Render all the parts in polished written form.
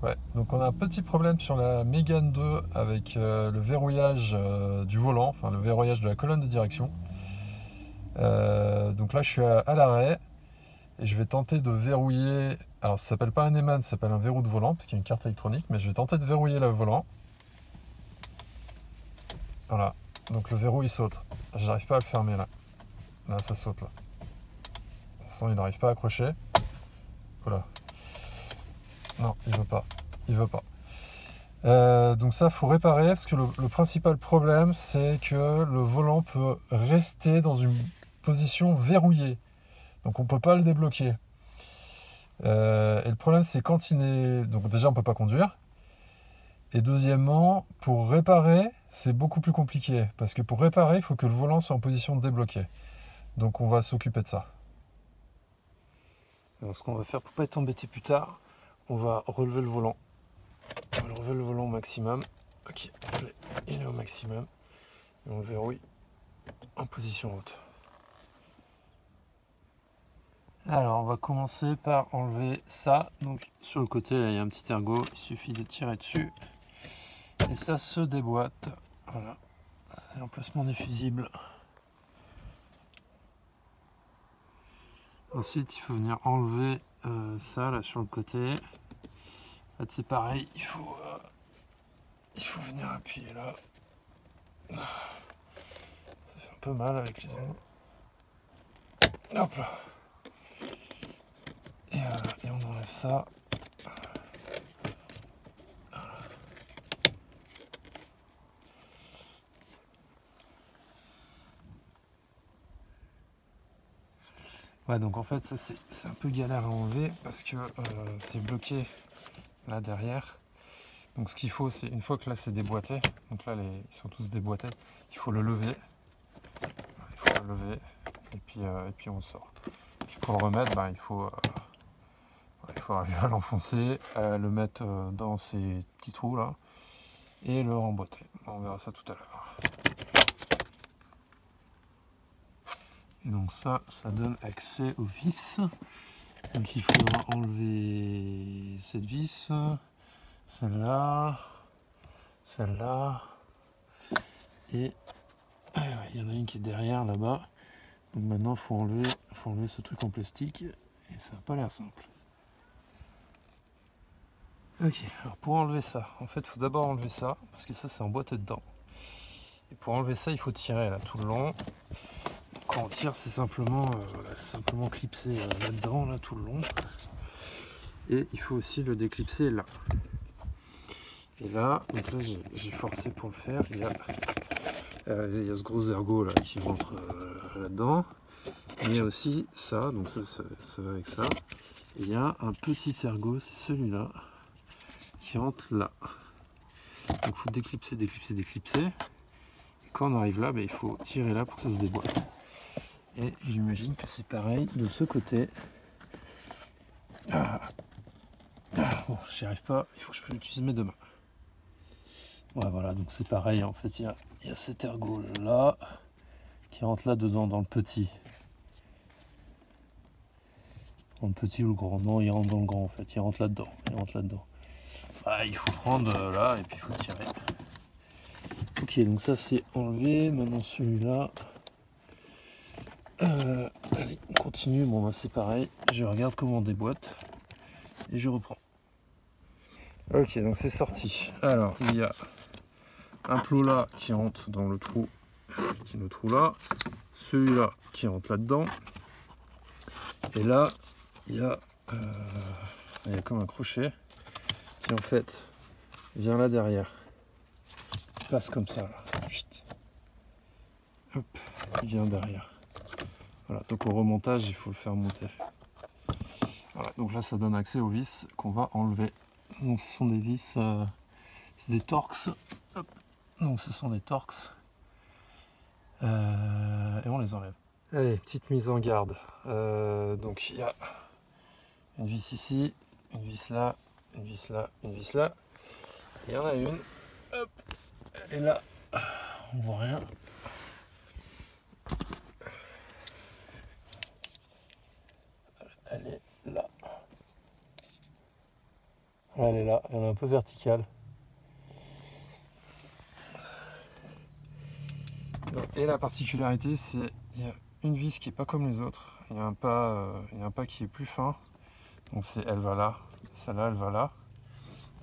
Ouais, donc on a un petit problème sur la Mégane 2 avec le verrouillage du volant, enfin le verrouillage de la colonne de direction. Donc là je suis à l'arrêt et je vais tenter de verrouiller. Alors ça s'appelle pas un Eman, ça s'appelle un verrou de volant parce qu'il y a une carte électronique, mais je vais tenter de verrouiller le volant. Voilà, donc le verrou il saute. J'arrive pas à le fermer là. Là ça saute là. Pour l'instant il n'arrive pas à accrocher. Voilà. Non, il veut pas. Il veut pas. Donc ça, faut réparer parce que le principal problème, c'est que le volant peut rester dans une position verrouillée. Donc on peut pas le débloquer. Et le problème, c'est quand il est... Donc déjà, on peut pas conduire. Et deuxièmement, pour réparer, c'est beaucoup plus compliqué. Parce que pour réparer, il faut que le volant soit en position de débloquer. Donc on va s'occuper de ça. Donc ce qu'on va faire pour pas être embêté plus tard, on va relever le volant. On va relever le volant au maximum. Ok, il est au maximum. Et on le verrouille en position haute. Alors on va commencer par enlever ça. Donc sur le côté là, il y a un petit ergot, il suffit de tirer dessus et ça se déboîte. Voilà, c'est l'emplacement des fusibles. Ensuite il faut venir enlever ça là sur le côté. Là c'est pareil, il faut venir appuyer là. Ça fait un peu mal avec les ongles. Hop là. Et on enlève ça. Ouais, donc en fait ça c'est un peu galère à enlever parce que c'est bloqué là derrière. Donc ce qu'il faut, c'est une fois que là c'est déboîté, donc là ils sont tous déboîtés, il faut le lever. Il faut le lever et puis on sort. Puis pour le remettre, il faut arriver à l'enfoncer, à le mettre dans ces petits trous là et le remboîter. On verra ça tout à l'heure. Et donc ça donne accès aux vis. Donc il faudra enlever cette vis, celle-là, celle-là, et il y en a une qui est derrière là-bas. Donc maintenant il faut enlever ce truc en plastique et ça n'a pas l'air simple. Ok, alors pour enlever ça, en fait il faut d'abord enlever ça, parce que ça c'est emboîté dedans. Et pour enlever ça, il faut tirer là tout le long. Quand on tire, c'est simplement clipser là-dedans, là tout le long. Et il faut aussi le déclipser là. Et là, donc là j'ai forcé pour le faire. Il y a ce gros ergot là qui rentre là-dedans. Il y a aussi ça, donc ça va avec ça. Et il y a un petit ergot, c'est celui-là, qui rentre là. Donc il faut déclipser, déclipser, déclipser. Et quand on arrive là, il faut tirer là pour que ça se déboîte. Et j'imagine que c'est pareil de ce côté. Bon, j'y arrive pas, il faut que j'utilise mes deux mains. Ouais, voilà, donc c'est pareil, en fait, il y a cet ergot là, qui rentre là dedans, dans le petit. Dans le petit ou le grand? Non, il rentre dans le grand, en fait, il rentre là-dedans, il faut prendre là, et puis il faut tirer. Ok, donc ça c'est enlevé, maintenant celui-là. Allez, on continue, bon c'est pareil, je regarde comment on déboîte, et je reprends. Ok, donc c'est sorti. Alors, il y a un plot là qui rentre dans le trou, là, celui-là qui rentre là-dedans, et là, il y a comme un crochet qui en fait vient là derrière, il passe comme ça, là. Hop, il vient derrière. Voilà, donc au remontage, il faut le faire monter. Voilà, donc là, ça donne accès aux vis qu'on va enlever. Donc ce sont des vis, c'est des Torx. Hop. Donc ce sont des Torx. Et on les enlève. Allez, petite mise en garde. Donc il y a une vis ici, une vis là, une vis là, une vis là. Il y en a une. Hop, elle est là. On voit rien. Elle est là. Voilà, elle est là, elle est un peu verticale. Et la particularité, c'est qu'il y a une vis qui est pas comme les autres. Il y a un pas qui est plus fin. Donc elle va là, celle-là elle va là.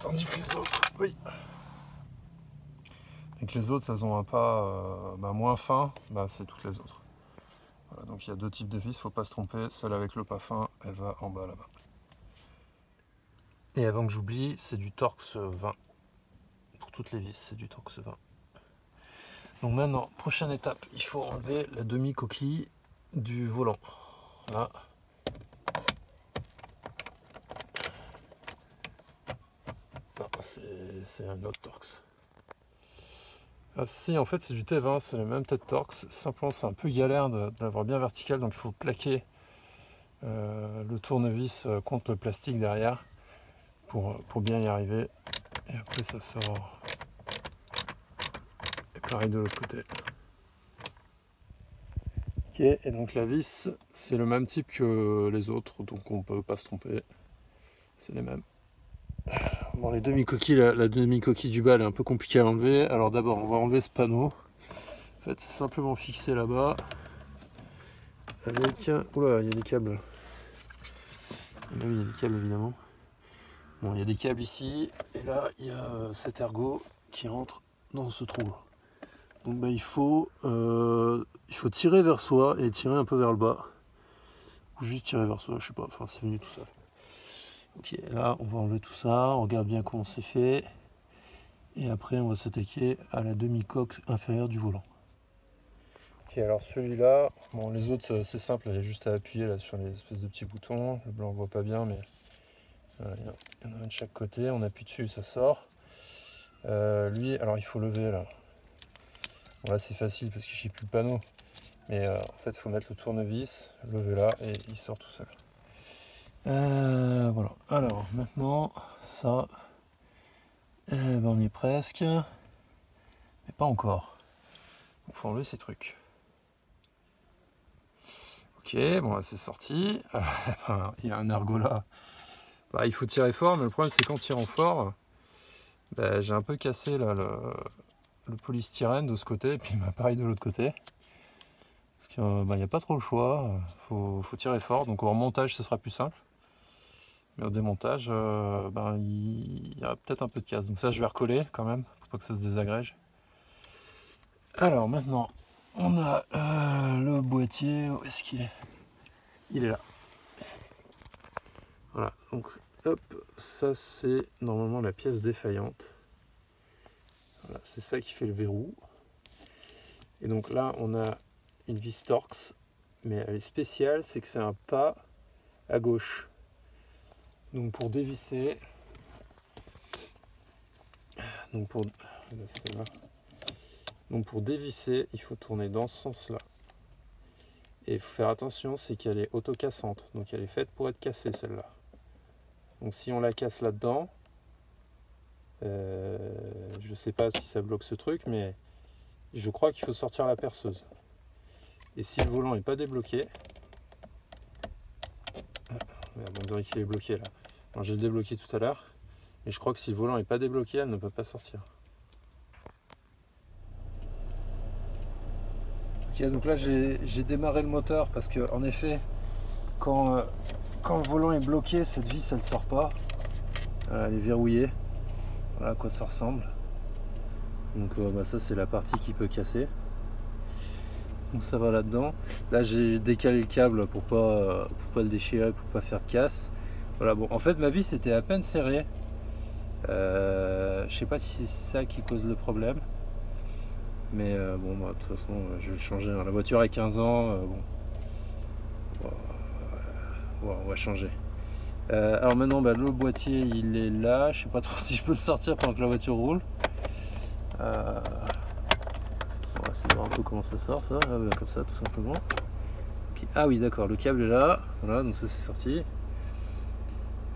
Tandis que les autres, oui. Et que les autres, elles ont un pas moins fin, c'est toutes les autres. Voilà, donc il y a deux types de vis, faut pas se tromper. Celle avec le pas fin, elle va en bas là-bas. Et avant que j'oublie, c'est du Torx 20. Pour toutes les vis, c'est du Torx 20. Donc maintenant, prochaine étape, il faut enlever la demi-coquille du volant. Là. Non, c'est un autre Torx. Ah, si, en fait, c'est du T20, c'est le même tête Torx. Simplement, c'est un peu galère d'avoir bien vertical, donc il faut plaquer le tournevis contre le plastique derrière pour bien y arriver. Et après, ça sort. Et pareil de l'autre côté. Ok, et donc la vis, c'est le même type que les autres, donc on peut pas se tromper. C'est les mêmes. Bon, les demi-coquilles, la demi-coquille du bas, elle est un peu compliquée à enlever. Alors d'abord, on va enlever ce panneau. En fait, c'est simplement fixé là-bas. Avec... Oula, il y a des câbles. Ah oui, il y a des câbles, évidemment. Bon, il y a des câbles ici. Et là, il y a cet ergot qui rentre dans ce trou. Donc il faut tirer vers soi et tirer un peu vers le bas. Ou juste tirer vers soi, je sais pas. Enfin, c'est venu tout seul. Ok, là on va enlever tout ça, on regarde bien comment c'est fait. Et après on va s'attaquer à la demi-coque inférieure du volant. Ok, alors celui-là, bon les autres c'est simple, il y a juste à appuyer là sur les espèces de petits boutons. Le blanc on voit pas bien, mais voilà, il y en a un de chaque côté, on appuie dessus et ça sort. Lui, alors il faut lever là. Bon, là c'est facile parce que j'ai plus le panneau. Mais en fait il faut mettre le tournevis, lever là et il sort tout seul. Voilà, alors maintenant ça on y est presque, mais pas encore. Il faut enlever ces trucs. Ok, bon c'est sorti. Il y a un ergot là. Il faut tirer fort, mais le problème c'est qu'en tirant fort, j'ai un peu cassé là, le polystyrène de ce côté et puis pareil de l'autre côté. Parce qu'il n'y a pas trop le choix, faut tirer fort. Donc au remontage ce sera plus simple. Mais au démontage, il y a peut-être un peu de casse. Donc ça, je vais recoller quand même, pour pas que ça se désagrège. Alors maintenant, on a le boîtier. Où est-ce qu'il est? Il est là. Voilà, donc hop, ça c'est normalement la pièce défaillante. Voilà, c'est ça qui fait le verrou. Et donc là, on a une vis Torx, mais elle est spéciale, c'est que c'est un pas à gauche. Donc pour dévisser, donc pour dévisser, il faut tourner dans ce sens-là. Et il faut faire attention, c'est qu'elle est auto-cassante, donc elle est faite pour être cassée celle-là. Donc si on la casse là-dedans, je sais pas si ça bloque ce truc, mais je crois qu'il faut sortir la perceuse. Et si le volant n'est pas débloqué, on dirait qu'il est bloqué là. J'ai débloqué tout à l'heure, mais je crois que si le volant n'est pas débloqué, elle ne peut pas sortir. Ok, donc là j'ai démarré le moteur parce que en effet, quand le volant est bloqué, cette vis elle sort pas. Elle est verrouillée. Voilà à quoi ça ressemble. Donc ça c'est la partie qui peut casser. Donc ça va là-dedans. Là j'ai décalé le câble pour pas le déchirer, pour pas faire de casse. Voilà, bon, en fait ma vis était à peine serrée. Je sais pas si c'est ça qui cause le problème. Mais de toute façon je vais le changer. La voiture a 15 ans. On va changer. Alors maintenant le boîtier il est là. Je sais pas trop si je peux le sortir pendant que la voiture roule. On va essayer de voir un peu comment ça sort ça. Comme ça tout simplement. Puis, ah oui d'accord, le câble est là. Voilà, donc ça c'est sorti.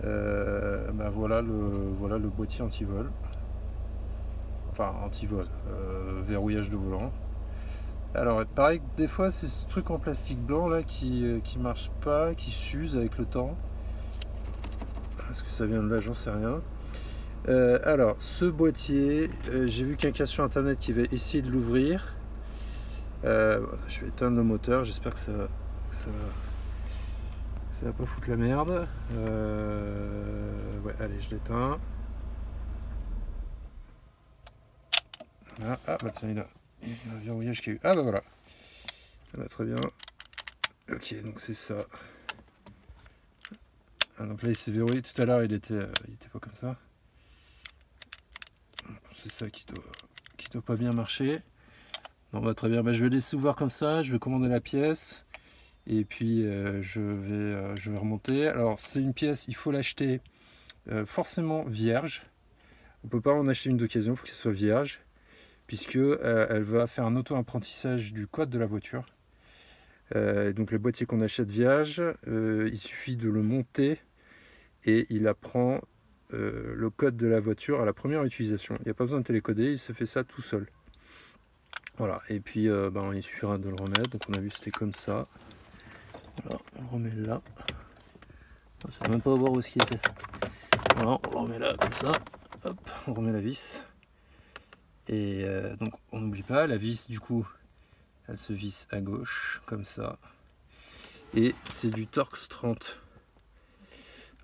Voilà le boîtier anti-vol. Enfin anti-vol, verrouillage de volant. Alors pareil, des fois c'est ce truc en plastique blanc là qui marche pas, qui s'use avec le temps. Est-ce que ça vient de là, j'en sais rien. Alors, ce boîtier, j'ai vu quelqu'un sur internet qui va essayer de l'ouvrir. Je vais éteindre le moteur, j'espère que ça va pas foutre la merde. Ouais, allez, je l'éteins. Voilà. Ah bah tiens, il a un verrouillage qui est... Ah bah voilà. Ah bah, très bien. Ok, donc c'est ça. Ah, donc là il s'est verrouillé. Tout à l'heure il était pas comme ça. C'est ça qui doit pas bien marcher. Bon bah très bien, bah, je vais laisser ouvert comme ça, je vais commander la pièce et puis je vais remonter. Alors c'est une pièce, il faut l'acheter forcément vierge. On peut pas en acheter une d'occasion, il faut qu'elle soit vierge, puisque elle va faire un auto-apprentissage du code de la voiture. Donc le boîtier qu'on achète vierge, il suffit de le monter et il apprend le code de la voiture à la première utilisation. Il n'y a pas besoin de télécoder, il se fait ça tout seul. Voilà, et puis il suffira de le remettre. Donc on a vu c'était comme ça. Voilà, on le remet là. On ne sait même pas voir où ce qui était. Voilà, on le remet là comme ça. Hop, on remet la vis. Et donc on n'oublie pas, la vis du coup, elle se visse à gauche, comme ça. Et c'est du Torx 30.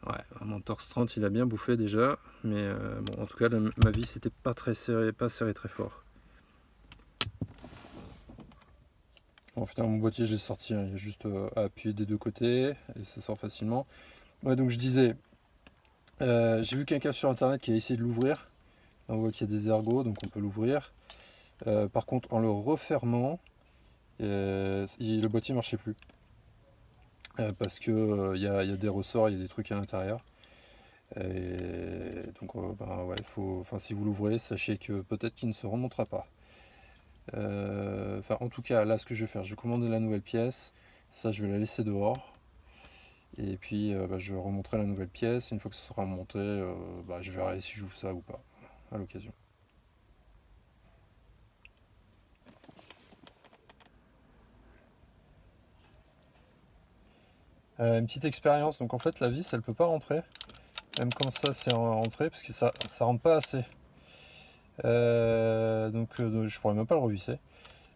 Ouais, mon Torx 30 il a bien bouffé déjà. Mais bon, en tout cas, ma vis n'était pas très serrée, pas serrée très fort. Bon, finalement, mon boîtier, j'ai sorti, hein, il y a juste à appuyer des deux côtés et ça sort facilement. Ouais, donc je disais, j'ai vu quelqu'un sur internet qui a essayé de l'ouvrir. On voit qu'il y a des ergots, donc on peut l'ouvrir. Par contre, en le refermant, le boîtier ne marchait plus. Parce que il y a des ressorts, il y a des trucs à l'intérieur. Et donc, ouais, si vous l'ouvrez, sachez que peut-être qu'il ne se remontera pas. En tout cas, là, ce que je vais faire, je vais commander la nouvelle pièce. Ça, je vais la laisser dehors. Et puis, je remonterai la nouvelle pièce. Une fois que ce sera monté, je verrai si j'ouvre ça ou pas, à l'occasion. Une petite expérience. Donc, en fait, la vis, elle peut pas rentrer. Même comme ça, c'est rentré, parce que ça rentre pas assez. Je pourrais même pas le revisser.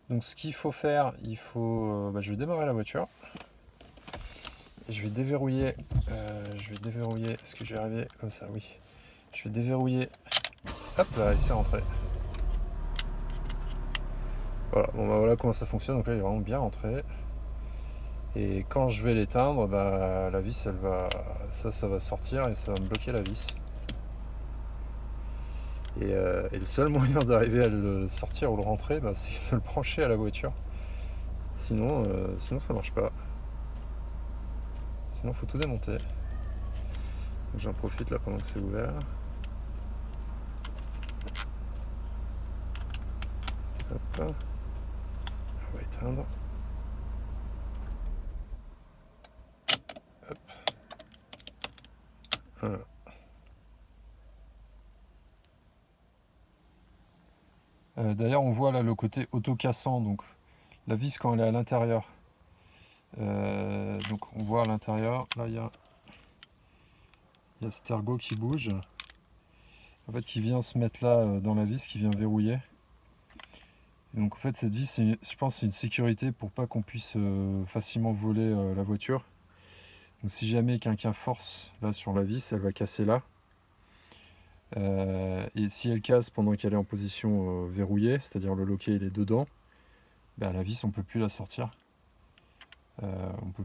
Donc ce qu'il faut faire, je vais démarrer la voiture. Je vais déverrouiller, est-ce que je vais arriver comme ça? Oui. Je vais déverrouiller, hop là, et c'est rentré. Voilà, voilà comment ça fonctionne, donc là il est vraiment bien rentré. Et quand je vais l'éteindre, la vis, ça va sortir et ça va me bloquer la vis. Et le seul moyen d'arriver à le sortir ou le rentrer, c'est de le brancher à la voiture. Sinon ça marche pas. Sinon faut tout démonter. J'en profite là pendant que c'est ouvert. Hop. On va éteindre. Hop. Voilà. D'ailleurs on voit là le côté auto-cassant, donc la vis quand elle est à l'intérieur. Donc on voit à l'intérieur, là il y a cet ergot qui bouge. En fait qui vient se mettre là dans la vis, qui vient verrouiller. Et donc en fait cette vis, je pense c'est une sécurité pour pas qu'on puisse facilement voler la voiture. Donc si jamais quelqu'un force là sur la vis, elle va casser là. Et si elle casse pendant qu'elle est en position verrouillée, c'est-à-dire le loquet il est dedans, la vis on peut plus la sortir. On peut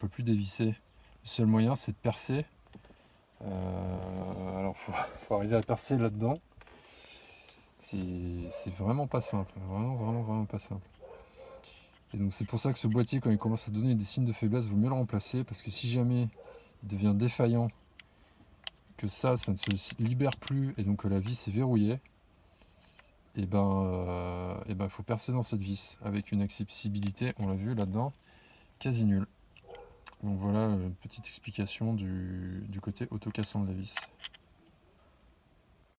plus dévisser. Le seul moyen c'est de percer. Alors faut arriver à percer là-dedans. C'est vraiment pas simple, vraiment pas simple. Et donc c'est pour ça que ce boîtier, quand il commence à donner des signes de faiblesse, il vaut mieux le remplacer, parce que si jamais il devient défaillant, que ça ne se libère plus et donc que la vis est verrouillée, et il faut percer dans cette vis avec une accessibilité, on l'a vu là-dedans, quasi nulle. Donc voilà une petite explication du côté auto-cassant de la vis.